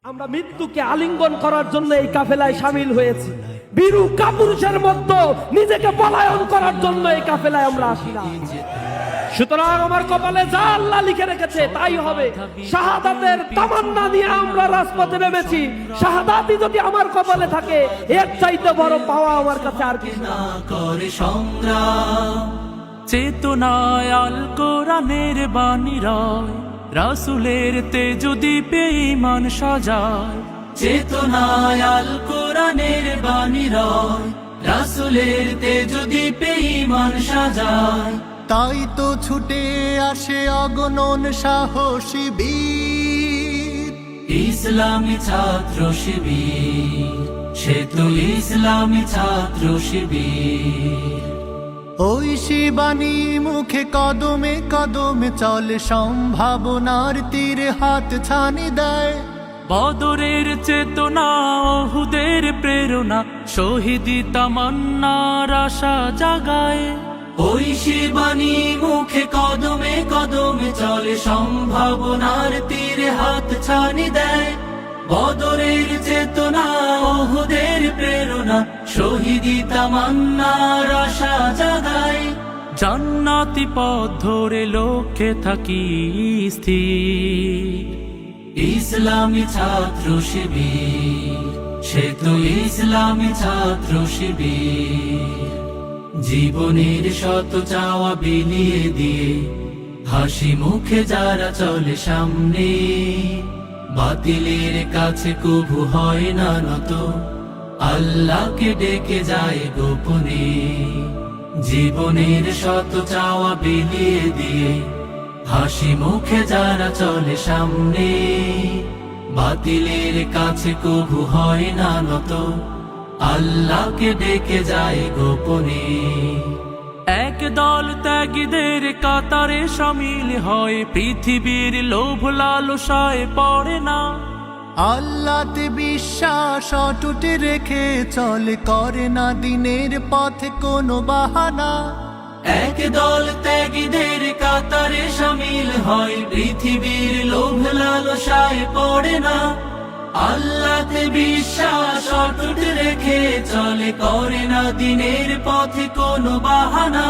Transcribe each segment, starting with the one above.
আমরা মৃত্যুকে আলিঙ্গন করার জন্য এই কাফেলায় শামিল হয়েছি। বীরু কাপুরুষের মতো নিজেকে পলায়ন করার জন্য এই কাফেলায় আমরা আসি না। সুতরাং আমার কপালে যা আল্লাহ লিখে রেখেছে তাই হবে। শাহাদাতের তামান্না নিয়ে আমরা রাজপথে নেমেছি। শাহাদাতই যদি আমার কপালে থাকে, এর চাইতে বড় পাওয়া আমার কাছে আর কিছু না। করে সংগ্রাম চেতনায় আল কোরআনের বাণী রয়, রাসূলের তেজ দীপে ঈমান সাজায়। চেতনায় আল কোরআনের বাণী রয়, রাসূলের তেজ দীপে ঈমান সাজায়। তাই তো ছুটে আসে অগণন সাহসী বীর, ইসলামী ছাত্র শিবির, সে তো ইসলামী ছাত্র শিবির। ওই শিবানী মুখে কদমে কদমে চলে, সম্ভাবনার তীরে হাত ছানি দেয়। বদরের চেতনা, ওহুদের প্রেরণা, শহীদি তামান্নার আশা জাগায়। ওই শিবানী মুখে কদমে কদমে চলে, সম্ভাবনার তীরে হাত ছানি দেয়। বদরের চেতনা, ওহুদের প্রেরণা, শহীদি তামান্নার আশা জাগায়। জান্নাতি পথ ধরে লক্ষ্যে থাকি স্থির, ইসলামী ছাত্র শিবির, সে তো ইসলামী ছাত্র শিবির। জীবনের শত চাওয়া বিলিয়ে দিয়ে হাসি মুখে যারা চলে সামনে, বাতিলের কাছে কবু হয় না নত, আল্লাহকে ডেকে যায় গোপনে। জীবনের শত চাওয়া বিলিয়ে দিয়ে হাসি মুখে যারা চলে সামনে, বাতিলের কাছে কবু হয় না নত, আল্লাহকে ডেকে যায় গোপনে। এক দল ত্যাগীদের কাতারে শামিল হয়, পৃথিবীর লোভ লালসায় পড়ে না। আল্লাহতে বিশ্বাস অটুট রেখে চলে, করে না দিনের পথে কোনো বাহানা। এক দল ত্যাগীদের কাতারে শামিল হয়, পৃথিবীর লোভ লালসায় পড়ে না। আল্লাহতে বিশ্বাস অটুট রেখে চলে, করে না দিনের পথে কোনো বাহানা।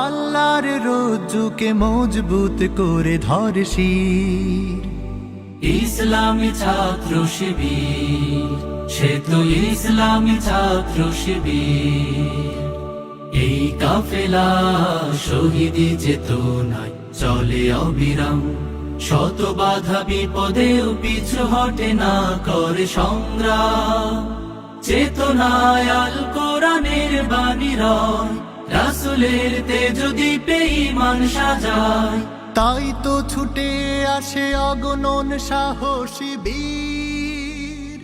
আল্লাহর রজ্জুকে মজবুত করে ধরে শির, ইসলামী ছাত্র শিবির, সে তো ইসলামী ছাত্র শিবির। এই কাফেলা শহীদি চেতনায় চলে অবিরাম, শত বাধা বিপদেও পিছু হটে না, করে সংগ্রাম। চেতনায় আল কোরআনের বাণী রয়, রাসূলের তেজ দীপে ঈমান সাজায়। তাই তো ছুটে আসে অগণন সাহসী বীর,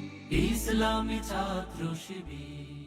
ইসলামী ছাত্র শিবির।